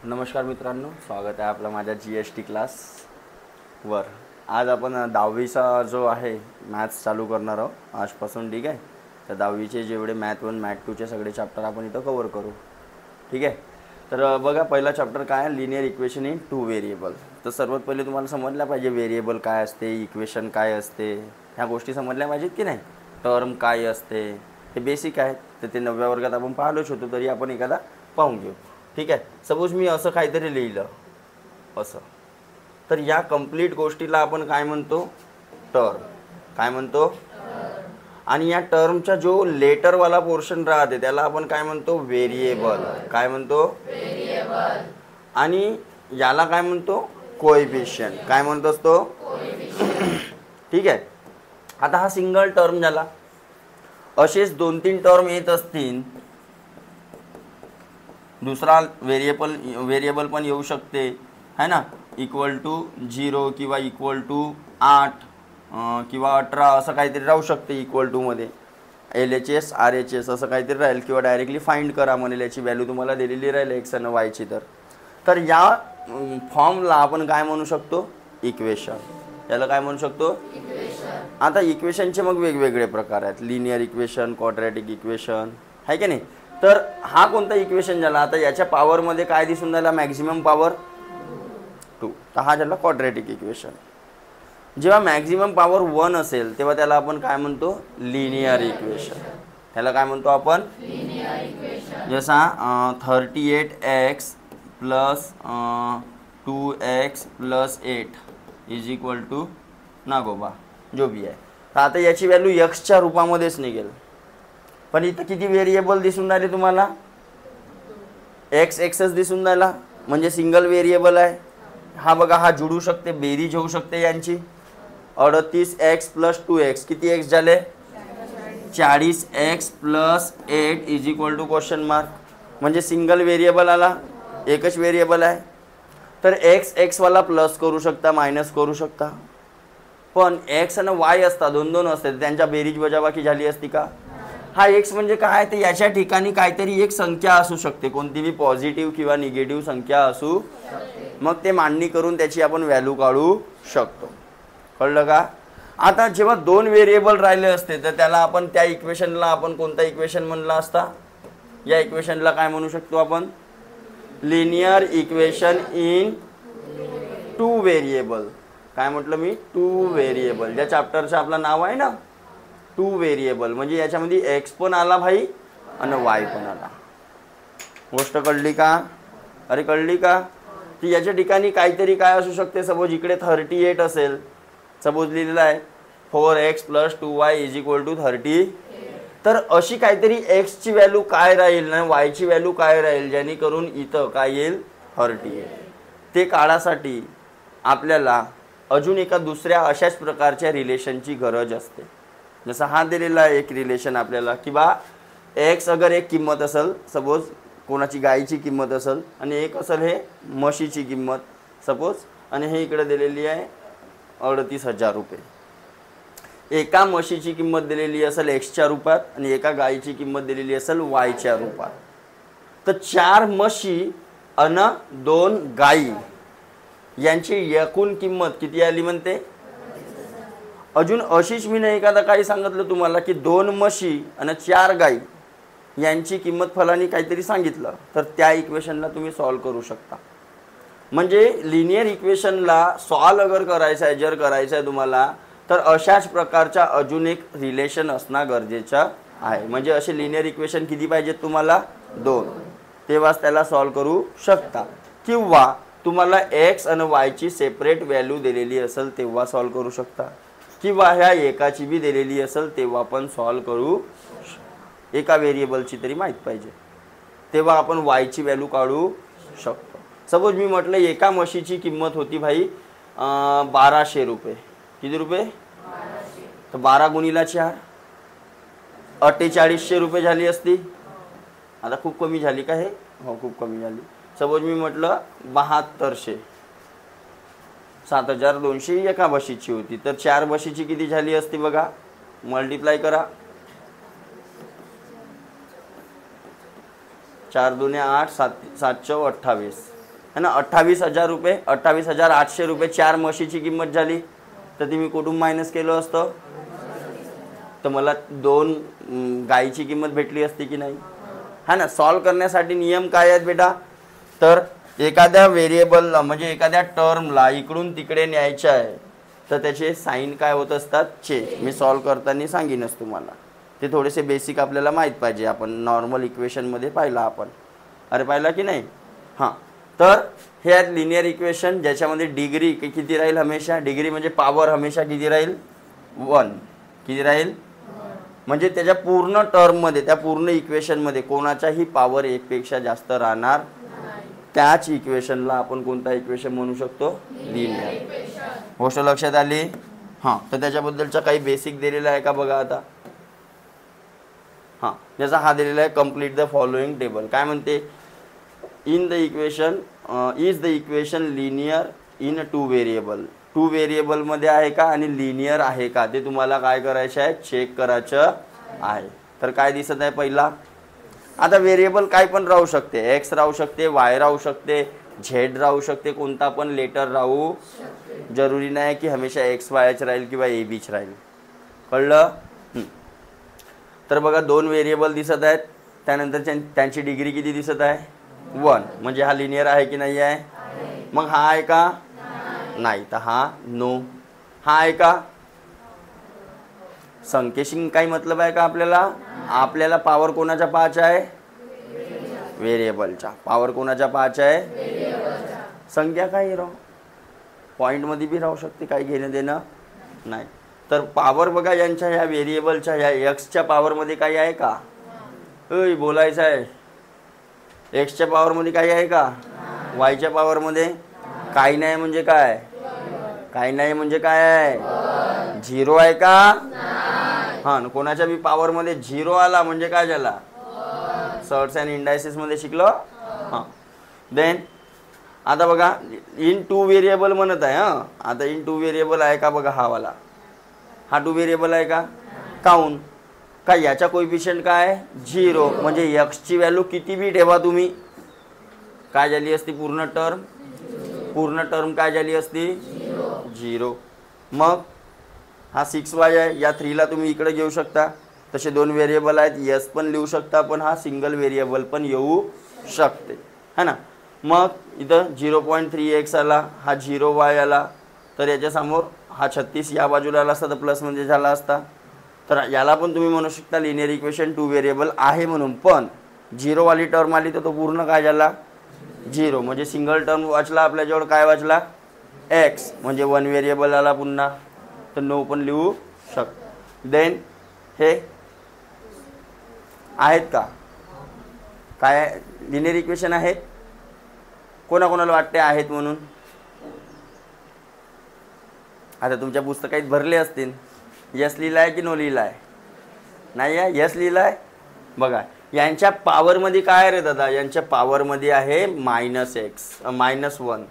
नमस्कार मित्रांनो, स्वागत आहे आपलं माझ्या GST क्लासवर। आज आपण 10वीचा जो आहे मॅथ्स चालू करणार आहोत आजपासून, ठीक आहे। तर 10वीचे जेवढे मॅथ 1 मॅथ 2चे सगळे चॅप्टर आपण इथं कव्हर करू, ठीक आहे। तर बघा, पहिला चॅप्टर काय आहे, लिनियर इक्वेशन इन 2 व्हेरिएबल। तर सर्वात पहिले तुम्हाला समजल्या पाहिजे व्हेरिएबल काय असते, इक्वेशन काय असते, ह्या गोष्टी समजल्या पाहिजेत की नाही। टर्म काय असते हे बेसिक आहे, तर ते 9व्या वर्गात आपण पाहिलोच होतो, तरी आपण एखादा पाहून घेऊ, ठीक आहे। सपोज मी असं काहीतरी लिहिलं असं, तर या कंप्लीट गोष्टीला आपण काय म्हणतो, टर्म। काय म्हणतो? आणि या टर्मचा जो लेटरवाला पोर्शन राहते त्याला आपण काय म्हणतो, व्हेरिएबल। काय म्हणतो? व्हेरिएबल। आणि याला काय म्हणतो, कोएफिशिएंट। काय म्हणतो असतो, ठीक आहे। आता हा सिंगल टर्म झाला, असेच 2-3 टर्म येत असतील, दुसरा व्हेरिएबल पण येऊ शकते, है ना, इक्वल टू 0 किंवा इक्वल टू 8 किंवा 18 असं काहीतरी राहू शकते। इक्वल टू मध्ये LHS RHS असं काहीतरी राहील, किंवा डायरेक्टली फाइंड करा म्हणेल, याची व्हॅल्यू तुम्हाला दिलेली राहील एक्स आणि वाय ची। तर या फॉर्मला आपण काय म्हणू शकतो, इक्वेशन। याला काय म्हणू शकतो, इक्वेशन। आता इक्वेशनचे मग वेगवेगळे प्रकार आहेत, लिनियर इक्वेशन, क्वाड्रॅटिक इक्वेशन, आहे की नाही। तर हा कोणता इक्वेशन झाला, आता याच्या पॉवरमध्ये काय दिसून राहिला, मॅक्झिमम पॉवर 2, तर हा झाला क्वाड्रॅटिक इक्वेशन। जेव्हा मॅक्झिमम पॉवर 1 असेल तेव्हा त्याला आपण काय म्हणतो, लिनियर इक्वेशन। त्याला काय म्हणतो आपण, लिनियर इक्वेशन। जसा 38x plus 2x plus 8 is equal to नागोबा जो भी आहे। तर आता याची व्हॅल्यू x च्या रूपामध्येच निघेल, पण इथं किती व्हेरिएबल दिसून राहिले तुम्हाला, x दिसून राहिला, म्हणजे सिंगल व्हेरिएबल आहे हा। बघा, हा जुळू शकते, बेरीज होऊ शकते यांची। 38x प्लस 2x किती x झाले, 40x plus 8 is equal to question mark, म्हणजे सिंगल व्हेरिएबल आला, एकच व्हेरिएबल आहे। तर x वाला प्लस करू शकता, मायनस करू शकता, पण x आणि y असता, दोन असते, त्यांच्या बेरीज वजाबाकी झाली असती का। हा x म्हणजे काय, तर याच्या ठिकाणी काहीतरी एक संख्या असू शकते, कोणतीही पॉझिटिव्ह किंवा निगेटिव्ह संख्या असू शकते, मग ते मांडणी करून त्याची आपण व्हॅल्यू काढू शकतो, कळलं का। आता जेव्हा 2 व्हेरिएबल राहिले असते तर त्याला आपण, त्या इक्वेशनला आपण कोणता इक्वेशन म्हणला असता, या इक्वेशनला काय म्हणू शकतो आपण, लिनियर इक्वेशन इन 2 व्हेरिएबल। काय म्हटलं मी, 2 व्हेरिएबल। ज्या चॅप्टरचं आपलं नाव आहे ना 2 व्हेरिएबल, म्हणजे याच्यामध्ये x पण आला भाई आणि y पण आला। गोष्ट कळली का, अरे कळली का। ती याच्या ठिकाणी काहीतरी काय असू शकते, सपोज इकडे 38 असेल, सपोज लिहिलेलं आहे 4x plus 2y is equal to 30, तर अशी काहीतरी x ची व्हॅल्यू काय राहील आणि y ची व्हॅल्यू काय राहील, जेणेकरून इथं काय येईल, 38। ते काढासाठी आपल्याला अजून एका दुसऱ्या अशाच प्रकारच्या रिलेशनची गरज असते। जसं हा दिलेला आहे एक रिलेशन आपल्याला, की बा x अगर एक किंमत असेल, सपोज कोणाची गायीची किंमत असेल, आणि एक असेल हे म्हशीची किंमत सपोज, आणि हे इकडे दिलेली आहे 38,000 रुपये। एका म्हशीची किंमत दिलेली असेल x च्या रूपात, आणि एका गायीची किंमत दिलेली असेल y च्या रूपात। तर 4 म्हशी आणि 2 गायी यांची एकूण किंमत किती आली म्हणते। अजून अशीच मी नाही एखादा काही सांगितलं तुम्हाला, की 2 म्हशी आणि 4 गाई यांची किंमत फलानी काहीतरी सांगितलं, तर त्या इक्वेशनला तुम्ही सॉल्व करू शकता। म्हणजे लिनियर इक्वेशनला सॉल्व अगर करायचं आहे, जर करायचं आहे तुम्हाला, तर अशाच प्रकारचा अजून एक रिलेशन असणं गरजेचं आहे। म्हणजे असे लिनियर इक्वेशन किती पाहिजेत तुम्हाला, 2, तेव्हाच त्याला सॉल्व करू शकता। किंवा तुम्हाला x आणि y ची सेपरेट व्हॅल्यू दिलेली असेल तेव्हा सॉल्व करू शकता, किंवा ह्या एकाची बी दिलेली असेल तेव्हा पण सॉल्व करू, एका व्हेरिएबलची तरी माहीत पाहिजे, तेव्हा आपण y ची व्हॅल्यू काढू शकतो। सपोज मी म्हटलं एका म्हशीची किंमत होती भाई 1200 रुपये, किती रुपये, 1200, तर 12 गुणिला 4 4800 रुपये झाली असती। आता खूप कमी झाली का हे, हो खूप कमी झाली। सपोज मी म्हटलं 7200, 7200 एका म्हशीची होती, तर 4 म्हशीची किती झाली असती बघा, मल्टिप्लाय करा, 4 दूने 8, 7 7 28, है ना. 28,000 रुपये, 28,800 रुपये 4 म्हशीची किंमत झाली. तर ती मी कुठून मायनस केलं असतं, तर मला 2 गायीची किंमत भेटली असती की नाही, है ना. सॉल्व करण्यासाठी नियम काय आहेत बेटा, तर एखाद्या व्हेरिएबलला म्हणजे एखाद्या टर्मला इकडून तिकडे न्यायचं आहे तर त्याचे साईन काय होत असतात, चेंज. मी सॉल्व करताना सांगीनच तुम्हाला, ते थोडेसे बेसिक आपल्याला माहीत पाहिजे. आपण नॉर्मल इक्वेशनमध्ये पाहिला आपण, अरे पाहिला की नाही. हां, तर हे आहेत लिनियर इक्वेशन ज्याच्यामध्ये डिग्री किती राहील हमेशा, डिग्री म्हणजे पॉवर हमेशा किती राहील, 1. किती राहील म्हणजे त्याच्या पूर्ण टर्ममध्ये, त्या पूर्ण इक्वेशनमध्ये कोणाचाही पॉवर 1 पेक्षा जास्त राहणार. त्याच इक्वेशनला आपण कोणता इक्वेशन म्हणू शकतो, लिनियर. गोष्ट लक्षात आली. हां, तर त्याच्याबद्दलचा काही बेसिक दिलेला आहे का बघा आता. हां, जसा हा दिलेला आहे, कंप्लीट द फॉलोइंग टेबल. काय म्हणते, in the equation is the equation linear in 2 variable. 2 व्हेरिएबलमध्ये आहे का आणि लिनियर आहे का ते तुम्हाला काय करायचं आहे, चेक करायचं आहे. तर काय दिसत आहे पहिला, आता व्हेरिएबल काय पण राहू शकते, एक्स राहू शकते, वाय राहू शकते, झेड राहू शकते, कोणता पण लेटर राहू, जरुरी नाही की हमेशा एक्स वायच राहील किंवा ए बीच राहील. कळलं. तर बघा 2 व्हेरिएबल दिसत आहेत, त्यानंतर त्यांची डिग्री किती दिसत आहे, 1. म्हणजे हा लिनियर आहे की नाही आहे. मग हा आहे का, नाही. तर हा नो. हा आहे का, संख्येशी काही मतलब आहे का आपल्याला. आपल्याला पॉवर कोणाच्या पाहायचा आहे, व्हेरिएबलच्या. पॉवर कोणाच्या पाहायचा आहे, संख्या काही राहू, पॉईंटमध्ये बी राहू शकते, काही घेणं देणं नाही. तर पॉवर बघा यांच्या ह्या व्हेरिएबलच्या ह्या एक्सच्या पॉवरमध्ये काही आहे का, बोलायचं आहे. एक्सच्या पॉवरमध्ये काही आहे का, वायच्या पॉवरमध्ये काही नाही. म्हणजे काय, काही नाही म्हणजे काय आहे, 0 आहे का. हां, कोणाच्या बी पॉवरमध्ये 0 आला म्हणजे काय झाला, सर्ट्स अँड इंडायसेसमध्ये शिकलो. हां, देन आता बघा इन 2 व्हेरिएबल म्हणत आहे. हां, आता इन 2 व्हेरिएबल आहे का बघा, हा वाला, हा 2 व्हेरिएबल आहे का, काऊन का याचा कोएफिशियंट काय, 0. म्हणजे एक्सची व्हॅल्यू किती बी ठेवा तुम्ही, काय झाली असती, पूर्ण टर्म काय झाली असती, 0. मग हा 6y आहे, या 3ला तुम्ही इकडे घेऊ शकता. तसे 2 व्हेरिएबल आहेत, यस पण लिहू शकता, पण हा सिंगल व्हेरिएबल पण येऊ शकते, है ना. मग इथं 0.3x आला, हा 0y आला, तर याच्यासमोर हा 36 या बाजूला आला असता तर प्लसमध्ये झाला असता. तर याला पण तुम्ही म्हणू शकता लिनियर इक्वेशन 2 व्हेरिएबल आहे म्हणून. पण 0 वाली टर्म आली तर तो पूर्ण काय झाला, 0. म्हणजे सिंगल टर्म वाचला आपल्याजवळ, काय वाचला, एक्स. म्हणजे 1 व्हेरिएबल आला पुन्हा, तर नो पण लिहू शकतो. देन हे आहेत का, काय लिनियर इक्वेशन आहेत, कोणाकोणाला वाटते आहेत म्हणून. आता तुमच्या पुस्तकात भरले असतील, यस लिहिला आहे की नो लिहिला आहे, नाही आहे, यस लिहिला आहे. बघा यांच्या पॉवरमध्ये काय रे दादा, यांच्या पॉवरमध्ये आहे -1.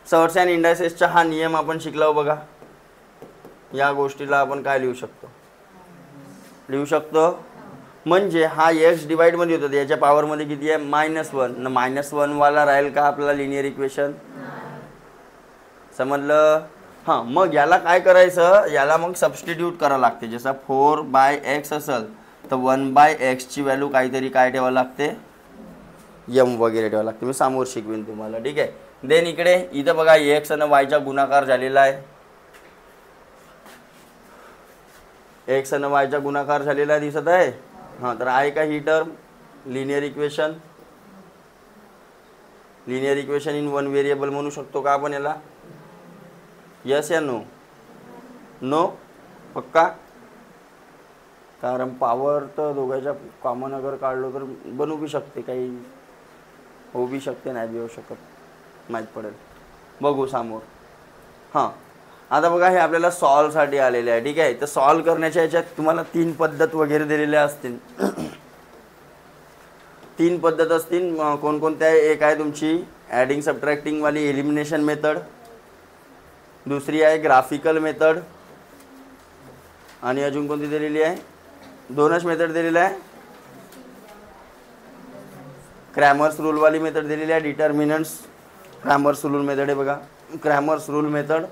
सर्ट्स अँड इंडायसेसचा हा नियम आपण शिकलो बघा. या गोष्टीला आपण काय लिहू शकतो, म्हणजे हा एक्स डिवाइडमध्ये होतो, याच्या पॉवरमध्ये किती आहे, -1. -1 वाला राहील का आपल्याला लिनियर इक्वेशन, समजलं. हां, मग याला काय करायचं, याला मग सबस्टिट्यूट करावं लागते. जसं 4/x असेल तर 1/x ची व्हॅल्यू काहीतरी काय ठेवावं लागते, m वगैरे ठेवावं लागते. मी समोर शिकवीन तुम्हाला, ठीक आहे. देन इकडे इथं बघा x आणि y चा गुणाकार झालेला आहे, x आणि y चा गुणाकार झालेला दिसत आहे. हां, तर आहे का ही term linear equation in 1 variable म्हणू शकतो का आपण याला, यस या नो. नो पक्का, कारण पॉवर तर दोघांच्या कॉमन अगर काढलो तर बनू बी शकते, काही होऊ बी शकते, नाही बी होऊ शकत, माहीत पडेल, बघू समोर. हां, आता बघा हे आपल्याला सॉल्वसाठी आलेले आहे, ठीक आहे. तर सॉल्व करण्याच्या याच्यात तुम्हाला 3 पद्धत वगैरे दिलेल्या असतील. 3 पद्धत असतील, कोणकोणत्या, एक आहे तुमची ॲडिंग सबट्रॅक्टिंग वाली एलिमिनेशन मेथड, दुसरी आहे ग्राफिकल मेथड, आणि अजून कोणती दिलेली आहे, 2च मेथड दिलेली आहे. क्रॅमर्स रूलवाली मेथड दिलेली आहे. डिटर्मिनंट्स क्रॅमर्स रूल मेथड आहे बघा. क्रॅमर्स रूल मेथड,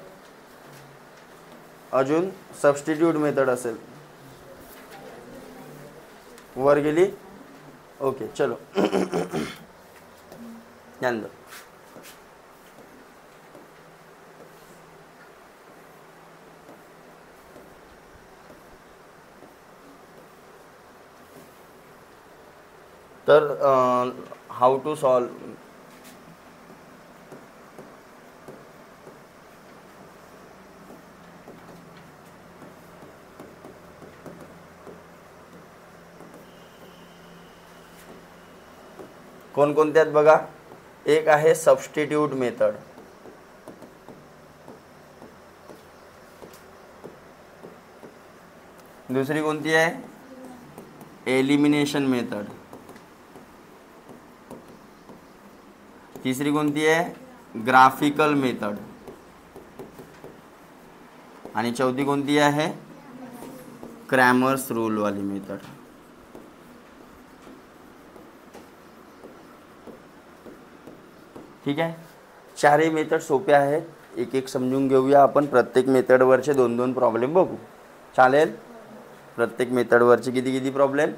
अजून सबस्टिट्यूट मेथड असेल. वर गेली. ओके चलो ध्यान दो. तर हाऊ टू सॉल्व. कोणकोणते आहेत बघा. एक आहे सबस्टिट्यूट मेथड, दुसरी कोणती आहे एलिमिनेशन मेथड, तिसरी कोणती आहे ग्राफिकल मेथड, आणि चौथी कोणती आहे क्रॅमर्स रूल वाली मेथड. ठीक आहे. चारही मेथड सोपे आहेत. एक एक समजून घेऊया आपण. प्रत्येक मेथडवरचे 2-2 प्रॉब्लेम बघू. चालेल. प्रत्येक मेथडवरचे किती प्रॉब्लेम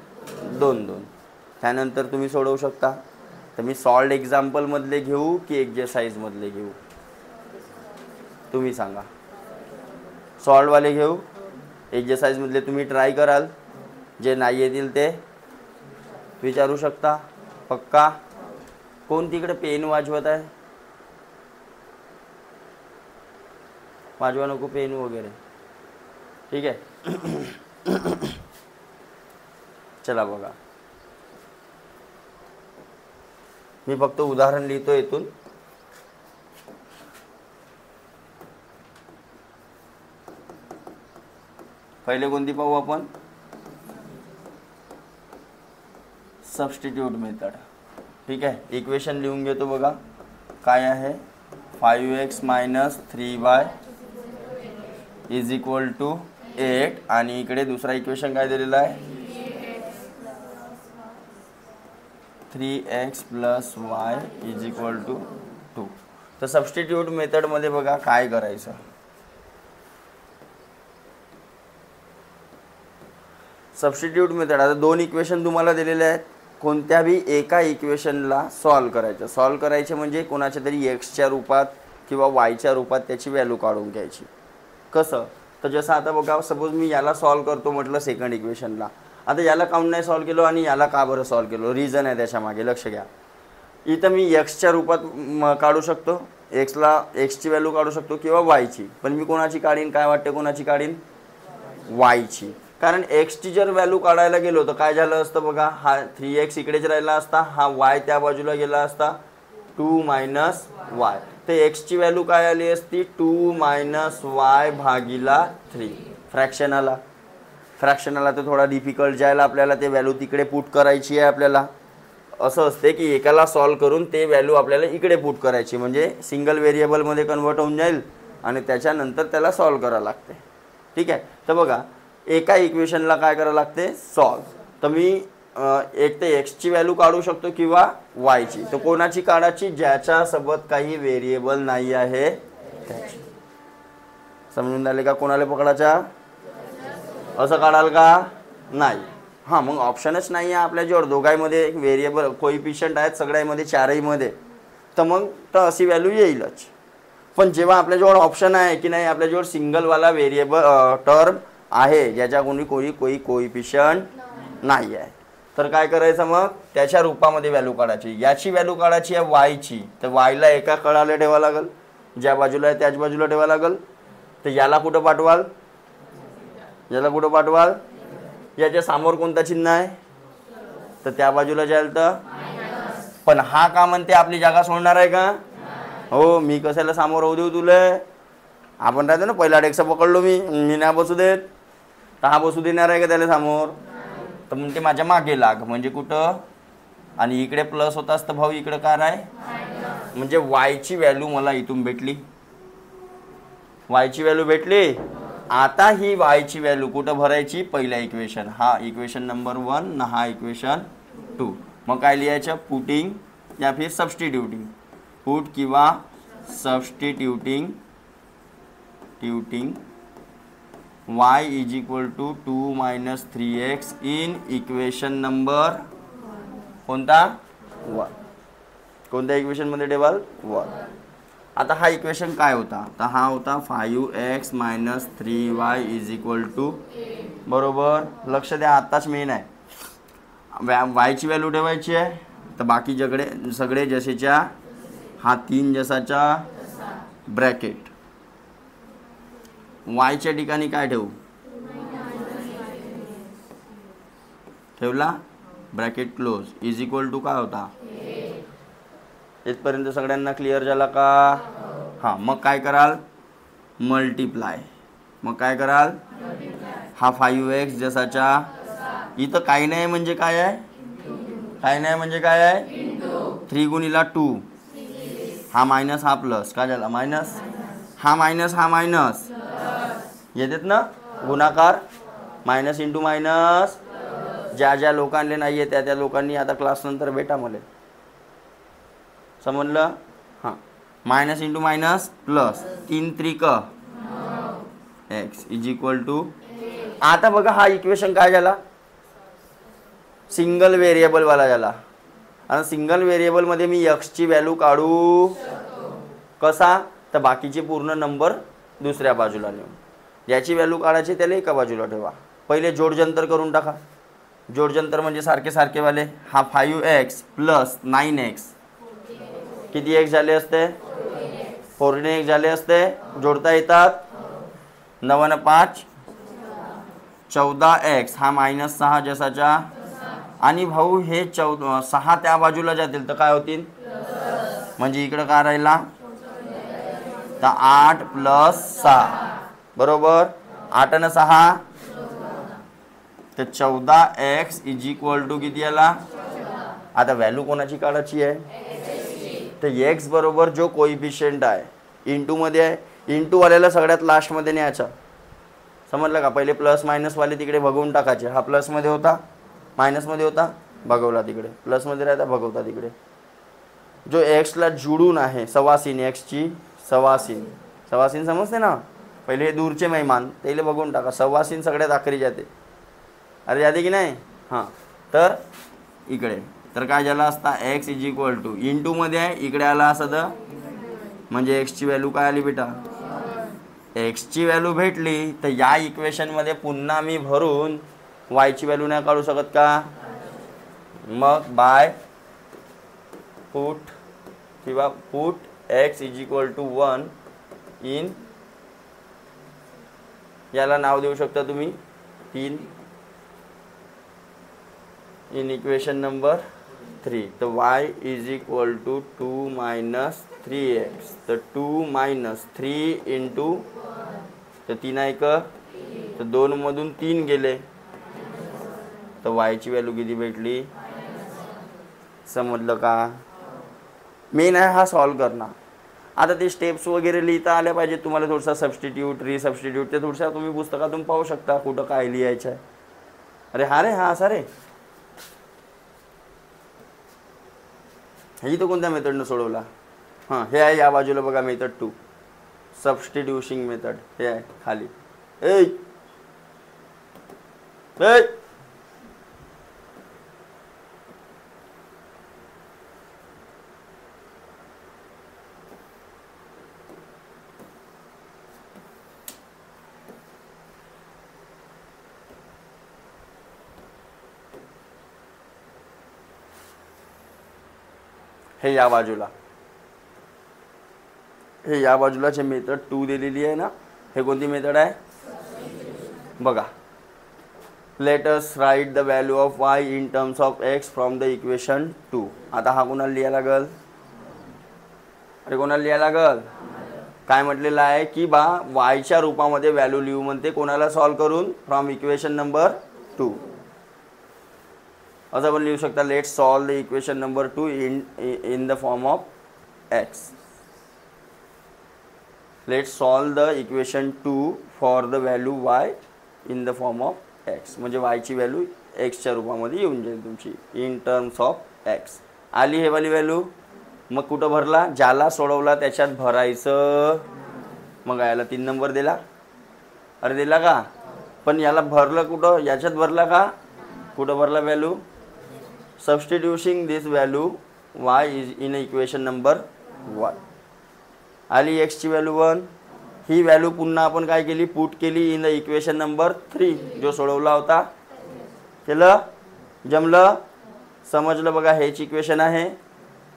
2-2. त्यानंतर तुम्ही सोडवू शकता. तर मी सॉल्ड एक्झाम्पलमधले घेऊ की एक्झरसाइजमधले घेऊ तुम्ही सांगा. सॉल्डवाले घेऊ. एक्झरसाइजमधले तुम्ही ट्राय कराल. जे नाही येतील ते विचारू शकता. पक्का. कोण तिकडे पेन वाजवत आहे. वाजवा नको पेन वगैरे. ठीक आहे. चला बघा. मी फक्त उदाहरण लिहितो इथून. पहिले कोणती पाहू आपण. Substitute method. ठीक आहे. इक्वेशन लिहून घेतो बघा. काय आहे 5x - 3y = 8 आणि इकडे दुसरा इक्वेशन काय दिलेला आहे 3x + y = 2. तर सबस्टिट्यूट मेथडमध्ये बघा काय करायचं. Substitute method. आता 2 इक्वेशन तुम्हाला दिलेले आहेत. कोणत्याही एका इक्वेशनला सॉल्व करायचं. सॉल्व करायचे म्हणजे कोणाच्या तरी एक्सच्या रूपात किंवा वायच्या रूपात त्याची व्हॅल्यू काढून घ्यायची. कसं. तर जसं आता बघा सपोज मी याला सॉल्व करतो म्हटलं सेकंड इक्वेशनला. आता याला काऊन नाही सॉल्व केलं आणि याला का बरं सॉल्व केलं. रिझन आहे त्याच्यामागे. लक्ष घ्या. इथं मी एक्सच्या रूपात काढू शकतो. एक्सची व्हॅल्यू काढू शकतो किंवा वायची. पण मी कोणाची काढीन. काय वाटते कोणाची काढीन वायची. कारण एक्सची जर व्हॅल्यू काढायला गेलो तर काय झालं असतं बघा. हा 3x इकडेच राहिला असता. हा वाय त्या बाजूला गेला असता 2 - y. तर एक्सची व्हॅल्यू काय आली असती 2 - y / 3. फ्रॅक्शनला तर थोडा डिफिकल्ट जायला आपल्याला ते व्हॅल्यू तिकडे पुट करायची आहे. आपल्याला असं असते की एकाला सॉल्व करून ते व्हॅल्यू आपल्याला इकडे पुट करायची म्हणजे सिंगल व्हेरिएबलमध्ये कन्वर्ट होऊन जाईल आणि त्याच्यानंतर त्याला सॉल्व करावं लागते. ठीक आहे. तर बघा एका इक्वेशनला काय करावं लागते सॉल्व. तर मी एक तर एक्सची व्हॅल्यू काढू शकतो किंवा वायची. तर कोणाची काढायची ज्याच्यासोबत काही व्हेरिएबल नाही आहे त्याची. समजून आले का. कोणाला पकडायचा असं काढाल का नाही. हां मग ऑप्शनच नाही आहे आपल्याजवळ. दोघांमध्ये व्हेरिएबल कोइफिशियंट आहेत सगळ्यामध्ये चारहीमध्ये. तर मग तर अशी व्हॅल्यू येईलच. पण जेव्हा आपल्याजवळ ऑप्शन आहे की नाही आपल्याजवळ सिंगलवाला व्हेरिएबल टर्म आहे ज्याच्या कोणी कोइफिशियंट नाही आहे तर काय करायचं मग त्याच्या रूपामध्ये व्हॅल्यू काढायची. याची व्हॅल्यू काढायची आहे वायची. तर वायला एका कडाला ठेवावं लागेल. ज्या बाजूला आहे त्याच बाजूला ठेवावं लागेल. तर याला कुठं पाठवाल याच्या समोर कोणता चिन्ह आहे तर त्या बाजूला जाईल. तर पण हा का म्हणते आपली जागा सोडणार आहे का. हो मी कशाला समोर होऊ देऊ तुला. आपण राहतो ना पहिला डेक्स पकडलो मी नाही बसू देत. तर हा बसू देणार आहे का त्याला समोर. तर म्हणते माझ्या मागे लाग म्हणजे कुठं आणि इकडे प्लस होता असतं भाऊ इकडे काय आहे म्हणजे वायची व्हॅल्यू मला इथून भेटली. वायची व्हॅल्यू भेटली. आता ही वायची व्हॅल्यू कुठं भरायची पहिल्या इक्वेशन. हा इक्वेशन नंबर 1 हा इक्वेशन 2. मग काय लिहायचं, पुटिंग या फिर सबस्टिट्यूटिंग, पुट किंवा substituting y is equal to 2 minus 3x in equation number कोणता, 1. कोणत्या इक्वेशनमध्ये टेबल 1. आता हा इक्वेशन काय होता, तर हा होता 5x minus 3y is equal to, बरोबर. लक्ष द्या, आत्ताच मेन आहे. वायची व्हॅल्यू ठेवायची आहे, तर बाकी सगळे जसेच्या हा 3 जसाचा ब्रॅकेट. वायच्या ठिकाणी काय ठेवू, ठेवला bracket close is equal to काय होता, इथपर्यंत सगळ्यांना क्लिअर झाला का. हां, मग काय कराल, मल्टिप्लाय. मग काय कराल, हा 5x जसाच्या, इथं काही नाही म्हणजे काय आहे, काही नाही म्हणजे काय आहे, 3 गुणिला 2, हा मायनस हा प्लस, काय झाला मायनस, हा मायनस येतात ना गुणाकार, मायनस इंटू मायनस. ज्या लोकांना नाही आहे त्या लोकांनी आता क्लास नंतर भेटा मला, समजलं. हां, मायनस इंटू मायनस प्लस, 3 त्रिक x इज इक्वल टू. आता बघा हा इक्वेशन काय झाला, सिंगल व्हेरिएबलवाला झाला. आणि सिंगल व्हेरिएबलमध्ये मी एक्सची व्हॅल्यू काढू कसा, तर बाकीचे पूर्ण नंबर दुसऱ्या बाजूला नेऊन, ज्याची व्हॅल्यू काढायची त्याला एका बाजूला ठेवा. पहिले जोडजंतर करून टाका. जोडजंतर म्हणजे सारखे सारखेवाले. हा 5x प्लस 9x किती x झाले असते, 14x झाले असते. जोडता येतात, 9 आणि 5 14x, हा मायनस 6 जसाच्या. आणि भाऊ हे 6 त्या बाजूला जातील तर काय होतील, म्हणजे इकडं काय राहिला, तर 8 प्लस 6, बरोबर. 8 आणि 6 तर 14x इज इक्वल टू किती आला. आता व्हॅल्यू कोणाची काढायची आहे, तर x बरोबर जो कोइफिशियंट आहे इंटूमध्ये आहे, इंटूवाल्याला सगळ्यात लास्टमध्ये न्यायचा, समजलं का. पहिले प्लस मायनसवाले तिकडे भगवून टाकायचे. हा प्लसमध्ये होता, मायनसमध्ये होता, भगवला तिकडे, प्लसमध्ये राहता भगवता तिकडे. जो एक्सला जुळून आहे सवासीन, एक्सची सवासीन समजते ना. पहिले हे दूरचे मेहमान त्याला बघून टाका, सवासीन सगळ्यात आखरी जाते. अरे जाते की नाही. हां, तर इकडे तर काय झाला असता, एक्स इज इक्वल टू इंटूमध्ये आहे, इकडे आला असं तर म्हणजे एक्सची व्हॅल्यू काय आली बेटा, एक्सची व्हॅल्यू भेटली. तर या इक्वेशनमध्ये पुन्हा मी भरून वायची व्हॅल्यू नाही काढू शकत का. मग by put x is equal to 1 in, याला नाव देऊ शकता तुम्ही 3, इन इक्वेशन नंबर 3. तर y is equal to 2 minus 3x, तर 2 मायनस 3 इंटू, तर 3 आहे का, तर 2 मधून 3 गेले, तर वायची व्हॅल्यू किती भेटली, समजलं का. मेन आहे हा सॉल्व करणं. आता ते स्टेप्स वगैरे लिहिता आल्या पाहिजे तुम्हाला, थोडंसं सबस्टिट्यूट रिसबस्टिट्यूट ते थोडंसं तुम्ही पुस्तकातून पाहू शकता कुठं काय लिहायचं आहे. अरे हा रे, हा असा रे, ही तो कोणत्या मेथडनं सोडवला. हां, हे आहे या बाजूला बघा मेथड 2, सबस्टिट्यूशिंग मेथड, हे आहे खाली. ए हे या बाजूला, हे या बाजूलाचे मेथड 2 दिलेली आहे ना. हे कोणती मेथड आहे बघा. Let us write the value of y in terms of x from the equation 2. आता हा कोणाला लिहायला लागल, अरे कोणाला लिहायला लागल, काय म्हटलेलं आहे की बा वायच्या रूपामध्ये व्हॅल्यू लिहू म्हणते, कोणाला सॉल्व करून, फ्रॉम इक्वेशन नंबर 2. असं पण लिहू शकता, let solve the equation number 2 in the form of x. Let solve the equation 2 for the value y in the form of x, म्हणजे y ची व्हॅल्यू x च्या रूपामध्ये येऊन जाईल तुमची, इन टर्म्स ऑफ एक्स आली हे वाली व्हॅल्यू, मग कुठं भरला, ज्याला सोडवला त्याच्यात भरायचं. मग याला 3 नंबर दिला, अरे दिला का, पण याला भरलं कुठं, याच्यात भरला का, कुठं भरला value, substituting this value y is in equation number 1. आली एक्सची व्हॅल्यू 1. ही व्हॅल्यू पुन्हा आपण काय केली, पुट केली इन द इक्वेशन नंबर 3 जो सोडवला होता. केलं, जमलं, समजलं बघा. हेच इक्वेशन आहे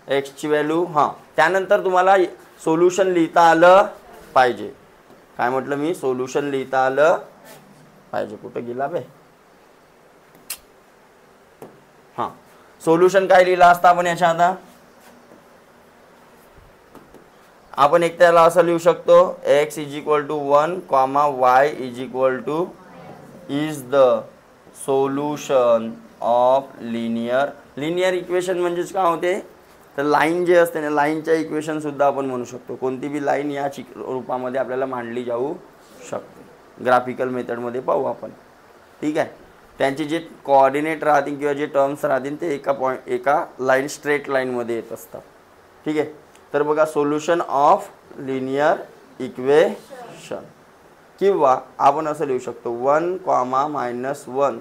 एक्सची व्हॅल्यू. हां, त्यानंतर तुम्हाला सोल्युशन लिहिता आलं पाहिजे. काय म्हटलं मी, सोल्युशन लिहिता आलं पाहिजे. कुठं गेला बे, हां, सोल्युशन काय लिहिलं असतं आपण याच्या, आता आपण एक त्याला असं लिहू शकतो, x is equal to 1 comma y is equal to is the solution of linear equation. म्हणजेच काय होते, तर लाईन जे असते ना, लाईनच्या इक्वेशन सुद्धा आपण म्हणू शकतो. कोणती बी लाईन या रूपामध्ये आपल्याला मांडली जाऊ शकते. ग्राफिकल मेथडमध्ये पाहू आपण, ठीक आहे. त्यांचे जे कोऑर्डिनेट राहतील किंवा जे टर्म्स राहतील ते एका लाईन, स्ट्रेट लाईनमध्ये येत असतात, ठीक आहे. तर बघा, सोल्युशन ऑफ लिनियर इक्वेशन, किंवा आपण असं लिहू शकतो 1 comma -1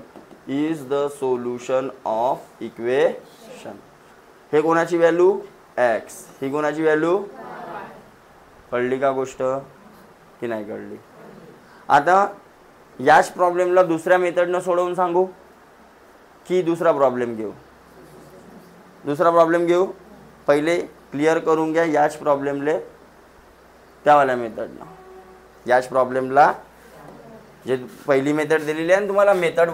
is the solution of equation. हे कोणाची व्हॅल्यू, एक्स, ही कोणाची व्हॅल्यू, कळली का गोष्ट की नाही कळली. आता याच प्रॉब्लेमला दुसऱ्या मेथडनं सोडवून सांगू की दुसरा प्रॉब्लेम घेऊ, दुसरा प्रॉब्लेम घेऊ. पहिले क्लिअर करून घ्या याच प्रॉब्लेमले त्यावाल्या मेथडनं. याच प्रॉब्लेमला जे पहिली मेथड दिलेली आहे ना तुम्हाला, मेथड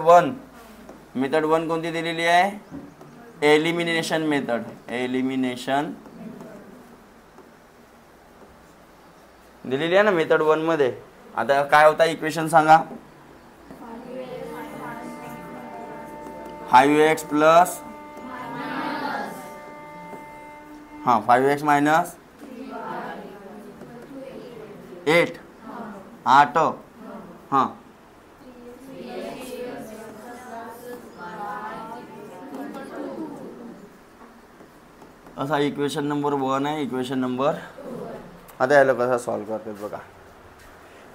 1 कोणती दिलेली आहे, एलिमिनेशन मेथड. एलिमिनेशन दिलेली आहे ना मेथड 1 मध्ये. आता काय होता इक्वेशन सांगा, 5x प्लस, हां 5x मायनस 8, हां असा इक्वेशन नंबर 1 आहे. इक्वेशन नंबर, आता याला कसं सॉल्व करतात बघा.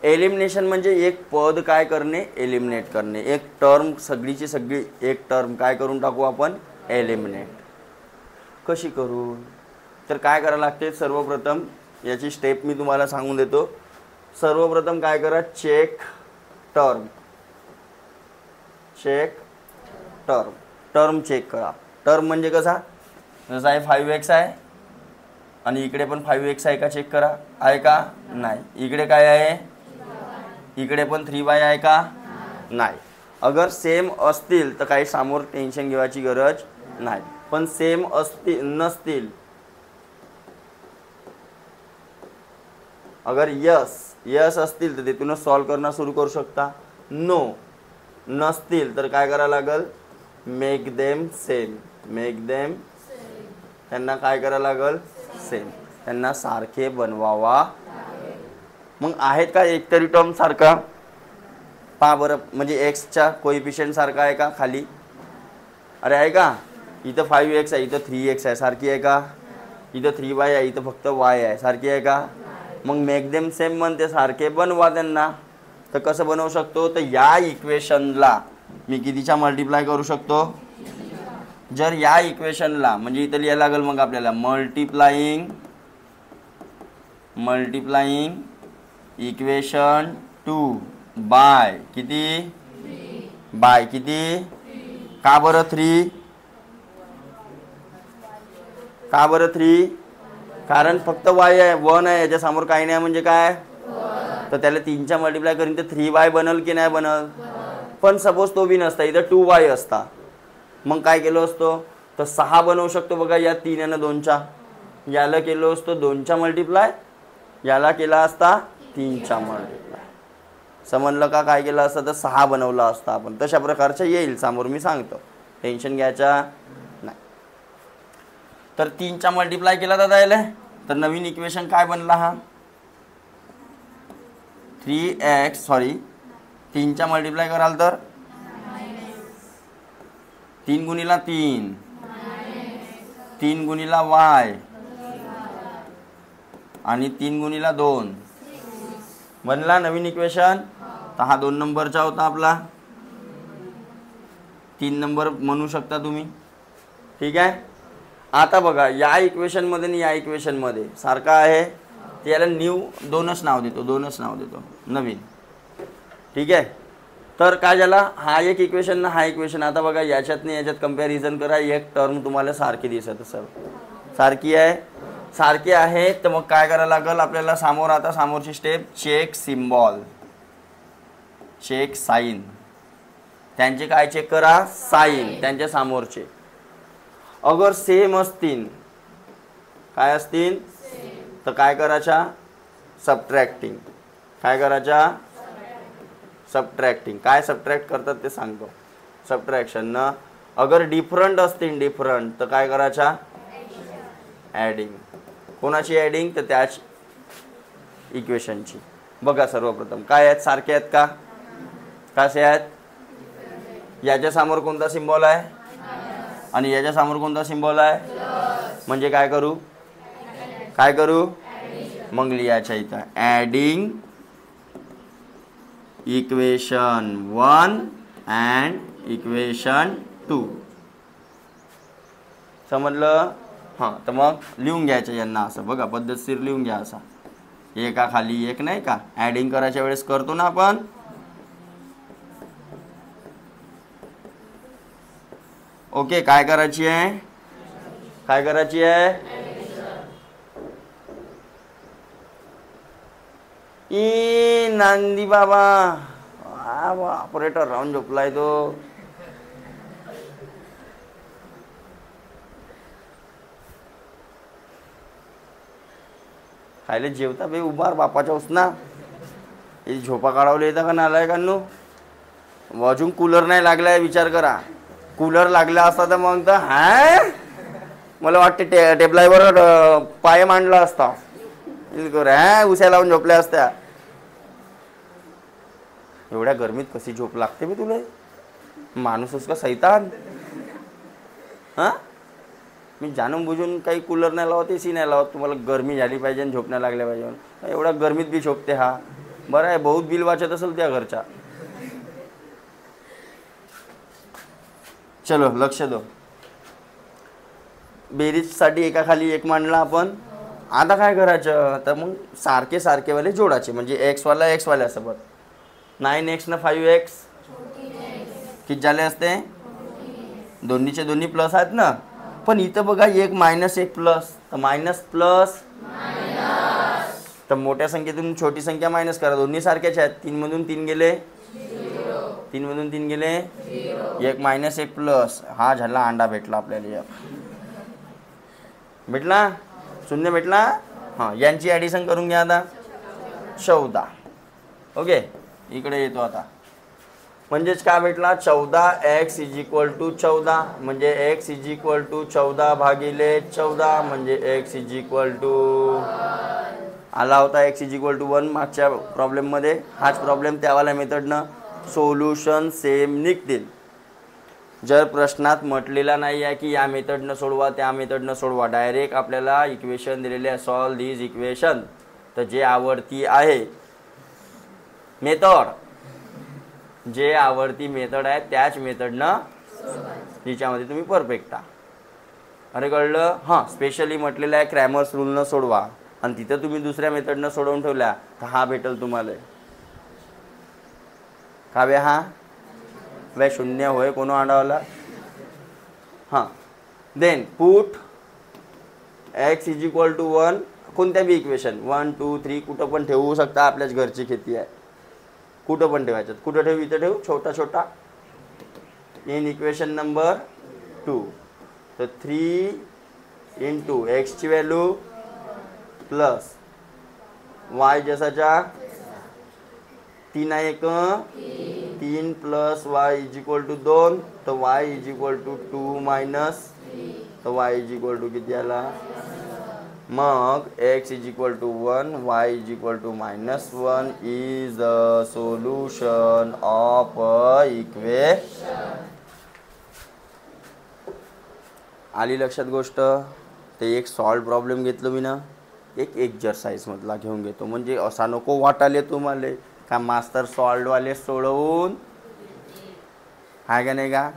एलिमिनेशन म्हणजे एक पद काय करणे, एलिमिनेट करणे. एक टर्म, सगळीची सगळी एक टर्म काय करून टाकू आपण, एलिमिनेट. कशी करू, तर काय करायला लागते, सर्वप्रथम याची स्टेप मी तुम्हाला सांगून देतो. सर्वप्रथम काय करा, चेक टर्म चेक करा. टर्म म्हणजे कसा, जसा आहे 5x आहे आणि इकडे पण 5x आहे का, चेक करा, आहे का, नाही. इकडे काय आहे, इकडे पण 3y आहे का, नाही. अगर सेम असतील तर काही समोर टेन्शन घेवायची गरज नाही. पण सेम नसतील, अगर यस असतील तर तिथूनच सॉल्व करणं सुरू करू शकता. नो नसतील तर काय करावं लागेल, मेक देम सेम. त्यांना काय करावं लागेल, सेम. त्यांना सारखे बनवावा. मग आहेत का एकतरी टर्म सारखा, पहा बरं, म्हणजे एक्सच्या कोइफिशियंट सारखा आहे का खाली, अरे आहे का, इथं 5x आहे, इथं 3x आहे, सारखी आहे का, इथं 3y आहे, इथं फक्त y आहे, सारखी आहे का. मग मेक देम सेम म्हणते, सारखे बनवा त्यांना. तर कसं बनवू शकतो, तर या इक्वेशनला मी कितीच्या मल्टिप्लाय करू शकतो, जर या इक्वेशनला, म्हणजे इथं लिहायला लागेल मग आपल्याला मल्टिप्लाइंग इक्वेशन 2 बाय किती, बाय किती, का बरं 3, का बरं 3, कारण फक्त y आहे, 1 आहे, याच्या समोर काही नाही म्हणजे काय, तर त्याला 3च्या मल्टिप्लाय करीन तर 3y बनल की नाही बनल. पण सपोज तो बी नसता, इथं 2y असता, मग काय केलं असतो, तर 6 बनवू शकतो बघा या 3 आणि 2च्या. याला केलं असतो 2च्या मल्टिप्लाय, याला केला असता 3च्या मल्टिप्लाय. समजलं का, काय केलं असतं तर 6 बनवला असता आपण. तशा प्रकारचं येईल समोर, मी सांगतो, टेन्शन घ्यायचा नाही. तर 3च्या मल्टिप्लाय केला दादा याला, तर नवीन इक्वेशन काय बनला हा, 3च्या मल्टिप्लाय कराल तर 3 गुणिला 3 3 गुणिला वाय आणि 3 गुणिला 2 बनला नवीन इक्वेशन. तर हा 2 नंबरचा होता आपला. 3 नंबर म्हणू शकता तुम्ही. ठीक आहे. आता बघा या इक्वेशनमध्ये आणि या इक्वेशनमध्ये सारखा आहे. त्याला न्यू 2च नाव देतो नवीन. ठीक आहे. तर काय झाला हा एक इक्वेशन ना हा इक्वेशन. आता बघा याच्यात कंपॅरिझन करा. एक टर्म तुम्हाला सारखी दिसत असेल. सारखी आहे तर मग काय करायला लागेल आपल्याला समोर. आता समोरची step check symbol check sign. त्यांचे काय चेक करा साइन त्यांच्या समोरचे. अगर सेम असतील काय असतील तर काय करायचा सबट्रॅक्टिंग. काय करायचा सबट्रॅक्टिंग. काय सबट्रॅक्ट करतात ते सांगतो. सबट्रॅक्शन न. अगर डिफरंट असतील डिफरंट तर काय करायचा ॲडिंग. कोणाची ॲडिंग तर त्याच इक्वेशनची. बघा सर्वप्रथम काय आहेत सारखे आहेत का कसे आहेत. याच्या समोर कोणता सिम्बॉल आहे आणि याच्या समोर कोणता सिम्बॉल आहे. म्हणजे काय करू मग लिहायच्या इथं ॲडिंग इक्वेशन 1 अँड इक्वेशन 2. समजलं. हां तर मग लिहून घ्यायचं यांना असं. बघा पद्धतशीर लिहून घ्या असा एका खाली एक नाही का. ॲडिंग करायच्या वेळेस करतो ना आपण. ओके. काय करायची आहे ई नांदी बाबा ऑपरेटर राहून झोपलाय तो. खायला जेवता बे उभार बापाच्या उसना. हे झोपा काढावले येतं का नालाय कानू. अजून कूलर नाही लागलाय विचार करा. कूलर लागला असता तर मग तर मला वाटते टेबलावर पाय मांडला असता. उश्या लावून झोपल्या असत्या. एवढ्या गरमीत कशी झोप लागते बे तुला. माणूस का सैतान. हां मी जाणून बुजून काही कूलर नाही लावत एसी नाही लावत. तुम्हाला गरमी झाली पाहिजे आणि झोप नाही लागल्या पाहिजे. एवढ्या गरमीत बी झोपते हा. बरं आहे बहुत बिल वाचत असेल त्या घरच्या. चलो लक्ष दो. बेरीजसाठी एका खाली एक मांडला आपण. आता काय करायचं तर मग सारखेवाले जोडायचे. म्हणजे एक्सवाला सोबत 9x न 5x किती झाले असते. दोन्हीचे दोन्ही प्लस आहेत ना. पण इथं बघा एक मायनस एक प्लस तर मायनस प्लस तर मोठ्या संख्येतून छोटी संख्या मायनस करा. दोन्ही सारख्याच आहेत. 3 मधून 3 गेले एक मायनस एक प्लस. हा झाला अंडा भेटला आपल्याला. भेटला शून्य भेटला. हां यांची ॲडिशन करून घ्या आता 14. ओके इकडे येतो आता. म्हणजेच काय भेटला 14x = 14. म्हणजे x = 14 भागिले 14 म्हणजे x आला होता x = 1 मागच्या प्रॉब्लेममध्ये. हाच प्रॉब्लेम त्यावाल्या मेथडनं सोल्युशन सेम निघतील. जर प्रश्नात म्हटलेला नाही आहे की या मेथडनं सोडवा त्या मेथडनं सोडवा. डायरेक्ट आपल्याला इक्वेशन दिलेले आहे सॉल्व दिस इक्वेशन. तर जे आवडती आहे मेथड आहे त्याच मेथडनं जिच्यामध्ये तुम्ही परफेक्ट आहात. अरे कळलं. हां स्पेशली म्हटलेलं आहे क्रॅमर्स रूलनं सोडवा. आणि तिथं तुम्ही दुसऱ्या मेथडनं सोडवून ठेवल्या तर हा भेटेल तुम्हाला. का बे हा वे शून्य होय कोनो आडावाला. हां देन पुट x = 1 कोणत्या बी इक्वेशन 1 2 3 कुठं पण ठेवू शकता. आपल्याच घरची खेती आहे. कुठं पण ठेवायचं. कुठं ठेवू इथं ठेवू छोटा इन इक्वेशन नंबर 2. तर 3 × x ची व्हॅल्यू प्लस y जसाच्या 3 आहे 3 प्लस y = 2. तर y = 2 मायनस तर y किती आला. मग x = 1 y = -1 is the solution of equation. आली लक्षात गोष्ट. ते एक सॉल्व प्रॉब्लेम घेतलो मी ना, एक एक्झरसाइजमधला घेऊन घेतो, म्हणजे असा नको वाटाले तुम्हाला का मास्तर सॉल्ववाले सोडवून आहे का नाही का.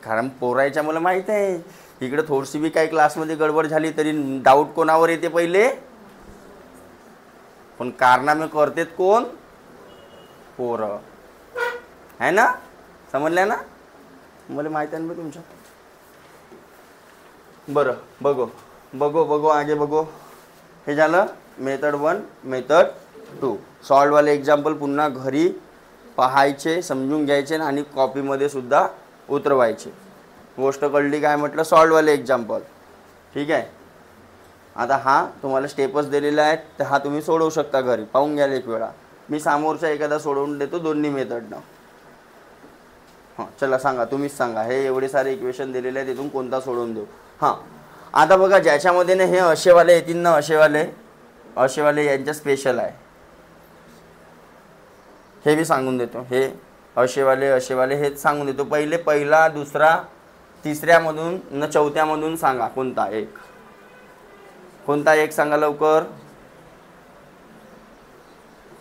कारण पोरायच्या मला माहीत आहे इकडे थोडीशी बी काही क्लासमध्ये गडबड झाली तरी डाऊट कोणावर येते पहिले, पण कारनामे करतेत कोण, पोरं आहे ना. समजल्या ना, मला माहीत आहे ना तुमच्या. बरं बघो आगे बघो. हे झालं मेथड 1 मेथड 2. सॉल्ववाले एक्झाम्पल पुन्हा घरी पाहायचे, समजून घ्यायचे आणि कॉपीमध्ये सुद्धा उतरवायचे. गोष्ट कळली काय म्हटलं, सॉल्ववाले एक्झाम्पल. ठीक आहे. आता हा तुम्हाला स्टेपच दिलेला आहे, तर हा तुम्ही सोडवू शकता घरी, पाहून घ्याल एक वेळा. मी समोरचा एखादा सोडवून देतो दोन्ही मेथडनं. हां चला सांगा, तुम्हीच सांगा. हे एवढे सारे इक्वेशन दिलेले आहे, तिथून कोणता सोडवून देऊ. हां आता बघा, ज्याच्यामध्ये ना हे असेवाले येतील ना, असेवाले यांच्या स्पेशल आहे, हे मी सांगून देतो. हे असेवाले हेच सांगून देतो. पहिला दुसरा तिसऱ्यामधून न चौथ्यामधून सांगा कोणता एक सांगा लवकर.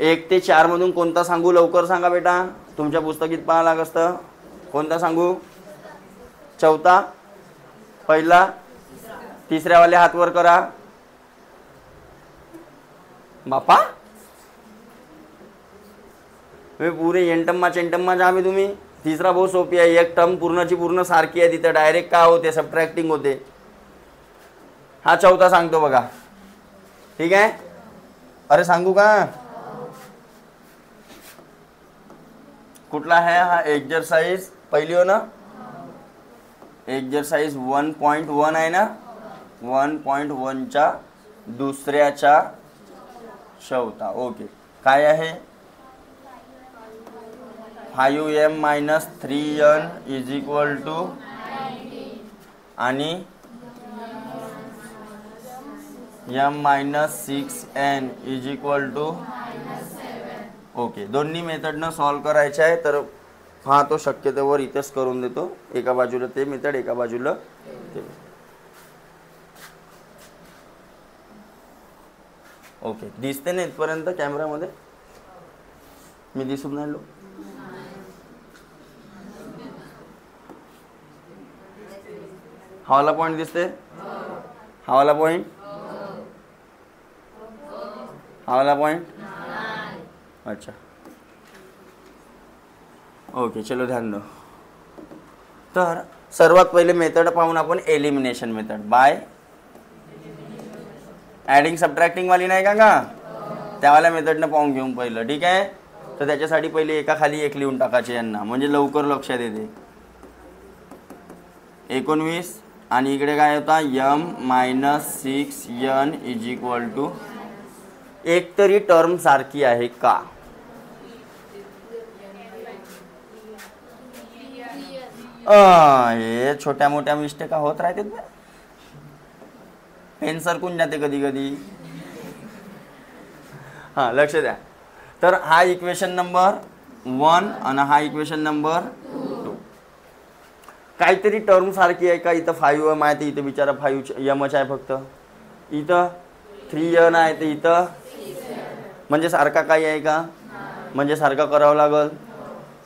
1 ते 4 मधून कोणता सांगू, लवकर सांगा बेटा. तुमच्या पुस्तकीत पाहा लाग असतं. कोणता सांगू, चौथा, पहिला, तिसऱ्यावाले हात वर करा बापा. पुरे एंटम्मा चेंटम्मा जा मी तुम्ही. तिसरा बहुत सोपी आहे, एक टर्म पूर्णची पूर्ण सारखी आहे, तिथं डायरेक्ट काय होते, सबट्रॅक्टिंग होते. हा चौथा सांगतो बघा. ठीक आहे. अरे सांगू का, कुठला आहे हा एक्झरसाइज, पहिली हो ना, एक्झरसाइज 1.1 आहे ना. 1.1च्या दुसऱ्याचा चौथा. ओके. काय आहे, 5m - 3n = आणि m - 6n = ओके. दोन्ही मेथडनं सॉल्व करायचं आहे, तर हा तो शक्यतोवर इथेच करून देतो. एका बाजूला ते मेथड, एका बाजूला ते. ओके. दिसते ना इथपर्यंत कॅमेरामध्ये, मी दिसून राहिलो. हावाला पॉईंट दिसते, हावाला पॉईंट, हावाला पॉईंट. अच्छा ओके, चलो ध्यान दो. तर सर्वात पहिले मेथड पाहून आपण elimination method by adding subtracting वाली नाही का, त्यावाल्या मेथडनं पाहून घेऊन पहिलं. ठीक आहे. तर त्याच्यासाठी पहिले एका खाली एक लिहून टाकायचे यांना, म्हणजे लवकर लक्षात येते. 19 आणि इकडे काय होता, m - 6n = एक तरी टर्म सारखी आहे का. हे छोट्या मोठ्या मिस्टेक होत राहतात, पेन सरकून जाते कधी कधी. हां लक्ष द्या. तर हा इक्वेशन नंबर 1 आणि हा इक्वेशन नंबर 2. काहीतरी टर्म सारखी आहे का. इथं 5m आहे, तर इथं बिचारा 5m आहे फक्त. इथं 3n आहे, तर इथं म्हणजे सारखा काही आहे का, म्हणजे सारखा करावं लागल.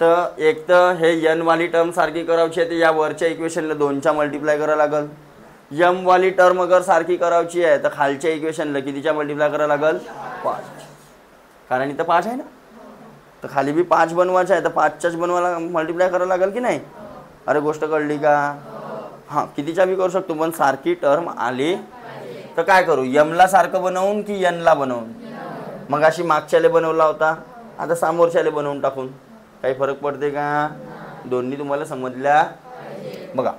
तर एक तर हे n वाली टर्म सारखी करायची आहे, तर या वरच्या इक्वेशनला 2च्या मल्टिप्लाय करावं लागल. m वाली टर्म अगर सारखी करायची आहे, तर खालच्या इक्वेशनला कितीच्या मल्टिप्लाय करावं लागल, 5. कारण इथं 5 आहे ना, तर खाली बी 5 बनवायचं आहे, तर 5च्याच बनवायला मल्टिप्लाय करावं लागल की नाही. अरे गोष्ट कळली का. हां कितीच्या बी करू शकतो, पण सारखी टर्म आली तर काय करू, यमला सारखं बनवून की यनला बनवून. मग अशी मागच्याले बनवला होता, आता समोरच्याले बनवून टाकून काही फरक पडते का. दोन्ही तुम्हाला समजल्या. बघा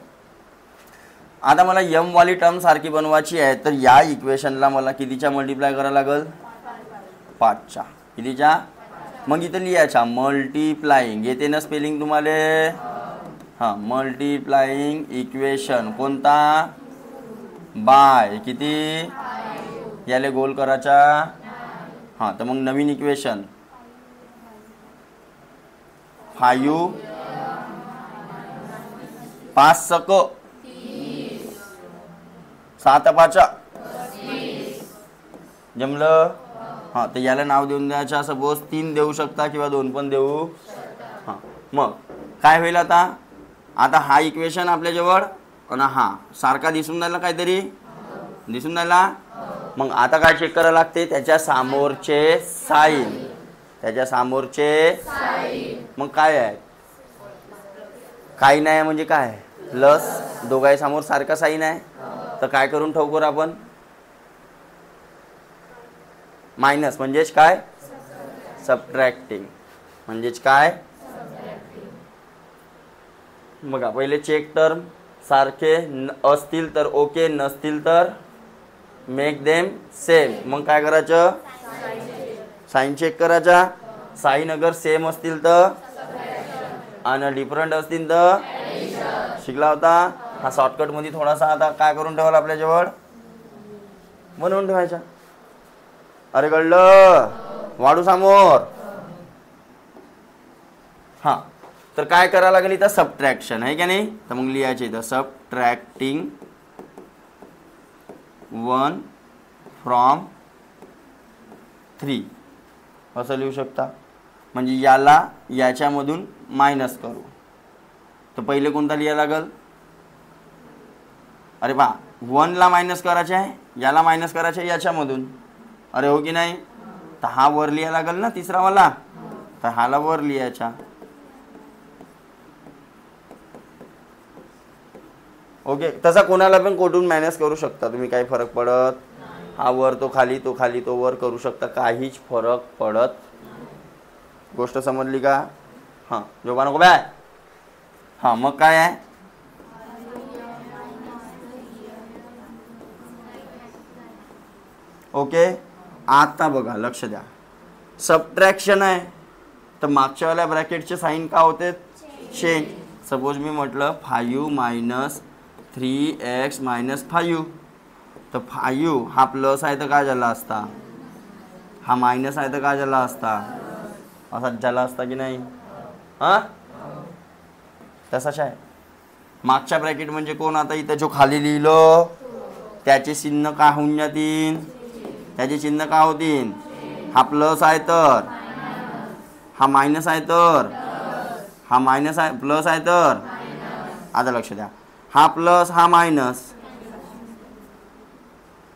आता मला यम वाली टर्म सारखी बनवायची आहे, तर या इक्वेशनला मला कितीच्या मल्टिप्लाय करावं लागल, 5च्या. कितीच्या, मग इथं लिहायच्या मल्टिप्लाइंग. येते ना स्पेलिंग तुम्हाला. हां मल्टिप्लाइंग इक्वेशन कोणता, बाय किती, याले गोल करायचा. हां तर मग नवीन इक्वेशन 5 5 सक 7 5 जमलं. हां, तर याला नाव देऊन द्यायचं. सपोज 3 देऊ शकता किंवा 2 पण देऊ. हां, मग काय होईल आता. आता हा इक्वेशन आपल्याजवळ आणि हा सारखा दिसून राहिला, काहीतरी दिसून राहिला. मग आता काय चेक करायला लागते, त्याच्या समोरचे साईन. त्याच्या समोरचे मग काय आहे, काही नाही म्हणजे काय प्लस, दोघाही समोर सारखा साईन आहे. तर काय करून ठेवू आपण, मायनस म्हणजेच काय, सबट्रॅक्टिंग म्हणजेच काय. बघा पहिले चेक टर्म सारखे असतील तर ओके, नसतील तर मेक देम सेम. मग काय करायचं, साईन चेक करायचा. साईन अगर सेम असतील तर आणि डिफरंट असतील तर शिकला होता. हा शॉर्टकटमध्ये थोडासा आता काय करून ठेवायला आपल्याजवळ, बनवून ठेवायचा. अरे कळलं, वाढू समोर. हां, तर काय करायला लागेल इथं, सबट्रॅक्शन आहे का नाही. तर मग लिहायचे इथं सबट्रॅक्टिंग 1 फ्रॉम 3 असं लिहू शकता. म्हणजे याला याच्यामधून मायनस करू. तर पहिले कोणता लिहायला लागेल, अरे बा 1ला मायनस करायचे आहे, याला मायनस करायचे आहे याच्यामधून. अरे हो की नाही. तर हा वर लिहायला लागेल ना तिसरावाला, तर हाला वर लिहायचा. ओके, तसा कोणाला पण कोठून मॅनेज करू शकता तुम्ही, काही फरक पडत. हा वर तो खाली, तो खाली तो वर करू शकता, काहीच फरक पडत. गोष्ट समजली का. हां, जोबा नको बाय. हां, मग काय आहे, ओके. आता बघा लक्ष द्या, सबट्रॅक्शन आहे तर मागच्यावाल्या ब्रॅकेटचे साईन का होते, चेंज. सपोज मी म्हटलं 5 मायनस 3x मायनस 5. तर 5 हा प्लस आहे तर काय झाला असता, हा मायनस आहे तर काय झाला असता, असाच झाला असता की नाही. हां, तसाच आहे. मागच्या ब्रॅकेट म्हणजे कोण, आता इथं जो खाली लिहिलं त्याचे चिन्ह काय होऊन जातील, त्याचे चिन्ह काय होतील. हा प्लस आहे तर हा मायनस आहे तर हा मायनस आहे, प्लस आहे तर. आता लक्ष द्या, हा प्लस हा मायनस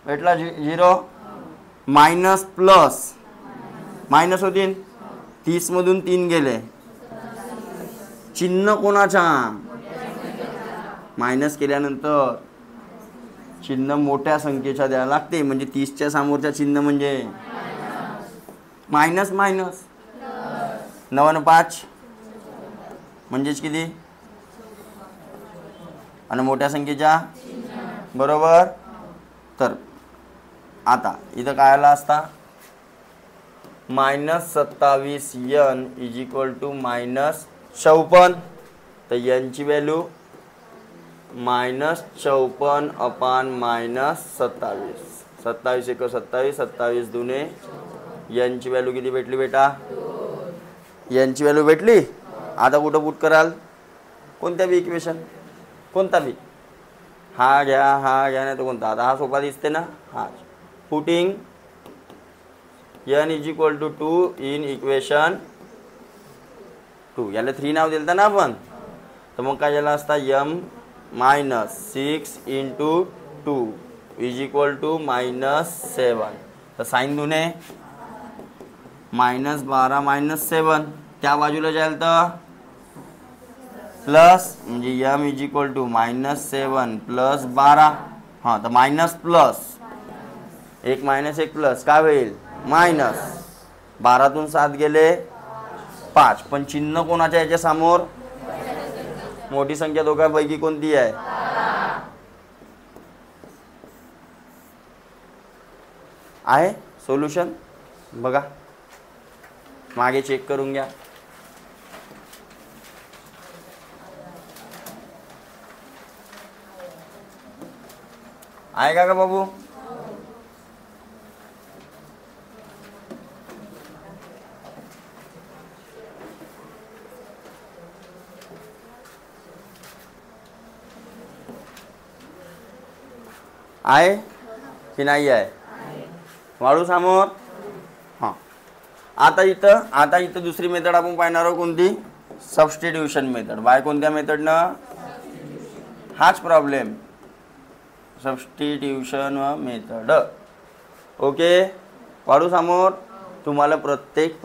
भेटला 0. मायनस प्लस मायनस होतील, 30 मधून 3 गेले. चिन्ह कोणाचा, मायनस केल्यानंतर चिन्ह मोठ्या संख्येच्या द्यायला लागते. म्हणजे 30च्या समोरच्या चिन्ह म्हणजे मायनस मायनस. 9 आणि 5 म्हणजेच किती, आणि मोठ्या संख्येच्या बरोबर. तर आता इथं काय आला असता, -27n इज इक्वल टू -54. तर यांची व्हॅल्यू -54 अपॉन -27. 27 एक 27, 27 दुने. यांची व्हॅल्यू किती भेटली बेटा, यांची व्हॅल्यू भेटली. आता कुठं पुट कराल, कोणत्या बी इक्वेशन, कोणता बी, हा घ्या हा घ्या, नाही तर कोणता. आता हा सोपा दिसते ना, हा. Putting n is equal to 2 in equation 2. याला 3 नाव दिलं ना आपण. तर मग काय झाला असता, m -6 into 2 is equal to -7. तर साईन दुने -12 -7. त्या बाजूला जाईल तर प्लस, म्हणजे m is equal to -7 plus 12. हां, तर मायनस प्लस, एक मायनस एक प्लस काय होईल, मायनस. 12तून 7 गेले 5. पण चिन्ह कोणाच्या याच्या समोर, मोठी संख्या दोघांपैकी कोणती आहे, आहे. सोल्युशन बघा, मागे चेक करून घ्या. आहे का बाबू. आहे की नाही आहे? वाढू समोर. हां, आता इथं दुसरी मेथड आपण पाहणार आहोत. कोणती? Substitution method. बाय कोणत्या मेथडनं? हाच प्रॉब्लेम, सबस्टिट्यूशन मेथड. ओके, वाढू समोर. तुम्हाला प्रत्येक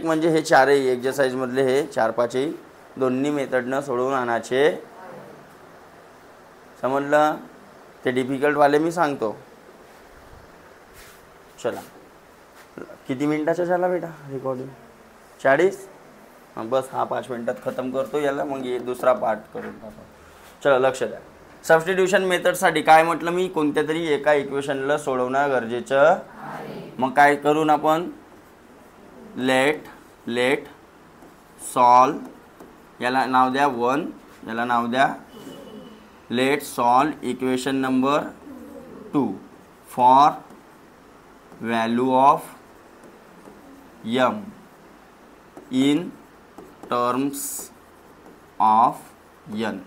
म्हणजे हे चारही एक्झरसाइजमधले हे 4-5ही दोन्ही मेथडनं सोडवून आणायचे. समजलं? ते डिफिकल्टवाले मी सांगतो. चला, किती मिनिटाचा झाला बेटा रेकॉर्डिंग? 40. हां, बस हा 5 मिनिटात खतम करतो याला, मग ये दुसरा पार्ट करून टाकू. चला, लक्ष द्या. सबस्टिट्यूशन मेथडसाठी काय म्हटलं मी? कोणत्या तरी एका इक्वेशनला सोडवणं गरजेचं. मग काय करून आपण? लेट सॉल्व, याला नाव द्या 1, याला नाव द्या let solve equation number 2 for value of m in terms of n.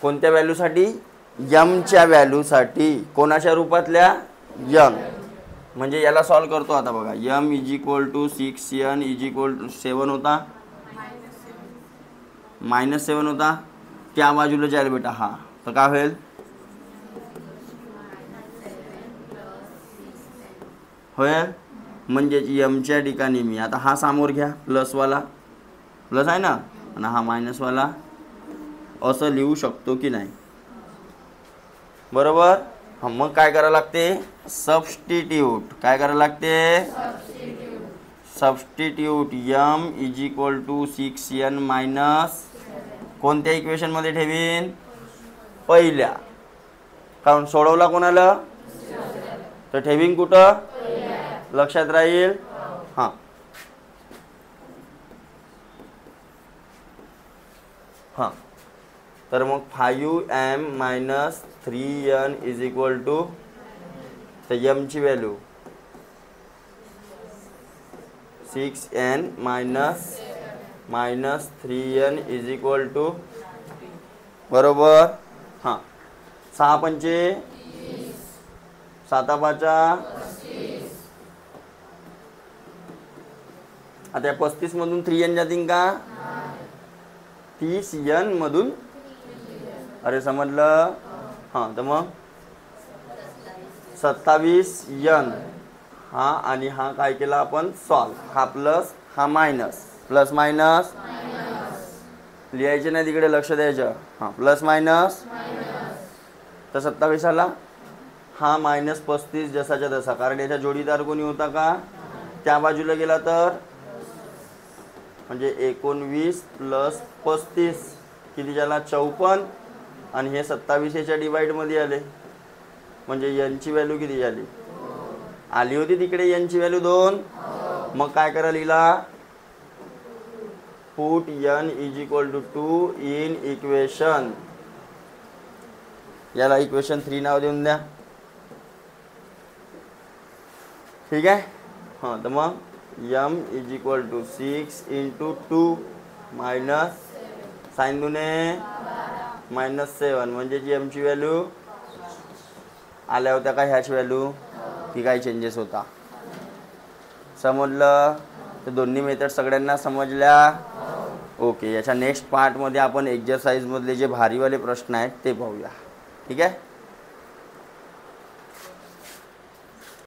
कोणत्या व्हॅल्यूसाठी? यमच्या व्हॅल्यूसाठी. कोणाच्या रूपातल्या? यम. म्हणजे याला सॉल्व करतो आता बघा. m = 6n = 7 होता, -7 होता. त्या बाजूला जाईल बेटा हा, तर काय होईल? होईल. म्हणजे यमच्या ठिकाणी मी आता हा समोर घ्या, प्लसवाला, प्लस आहे ना, आणि हा मायनसवाला, असं लिहू शकतो की नाही? बरोबर. हां, मग काय करावं लागते? सबस्टिट्यूट. काय करावं लागते? सबस्टिट्यूट. m = 6n - कोणत्या इक्वेशनमध्ये ठेवीन? पहिल्या. कारण सोडवला कोणाला? तर ठेवीन कुठं? लक्षात राहील. हां, हां, तर मग 5m - 3n = तर यमची व्हॅल्यू 6n - 3n = बरोबर. हां, 6 पंचे 7 5. आता 35 मधून 3n जातील का? 30n मधून. अरे समजलं? हां, तर मग 27n. हा आणि हा काय केला आपण? सॉल्व. हा प्लस, हा मायनस. प्लस मायनस लिहायचे नाही तिकडे, लक्ष द्यायचं. हां, प्लस मायनस. तर 27 आला. हा -35 जसाच्या तसा, कारण याचा जोडीदार कोणी होता का? त्या बाजूला गेला तर म्हणजे 19 + 35 किती झाला? 54. आणि हे 27 याच्या डिवाइडमध्ये आले, म्हणजे यांची व्हॅल्यू किती झाली? आली होती तिकडे यांची व्हॅल्यू 2. मग काय करा? लिहिला पुट n = 2 इन इक्वेशन. याला इक्वेशन 3 नाव देऊन द्या. ठीक आहे. हां, तर मग m = 6 × 2 मायनस साइन दुने -7, म्हणजे जी एमची व्हॅल्यू आल्या होत्या का ह्याची व्हॅल्यू? ती काही चेंजेस होता. समजलं? तर दोन्ही मेथड सगळ्यांना समजल्या? ओके. याच्या नेक्स्ट पार्टमध्ये आपण एक्झरसाइजमधले जे भारीवाले प्रश्न आहेत ते पाहूया. ठीक आहे.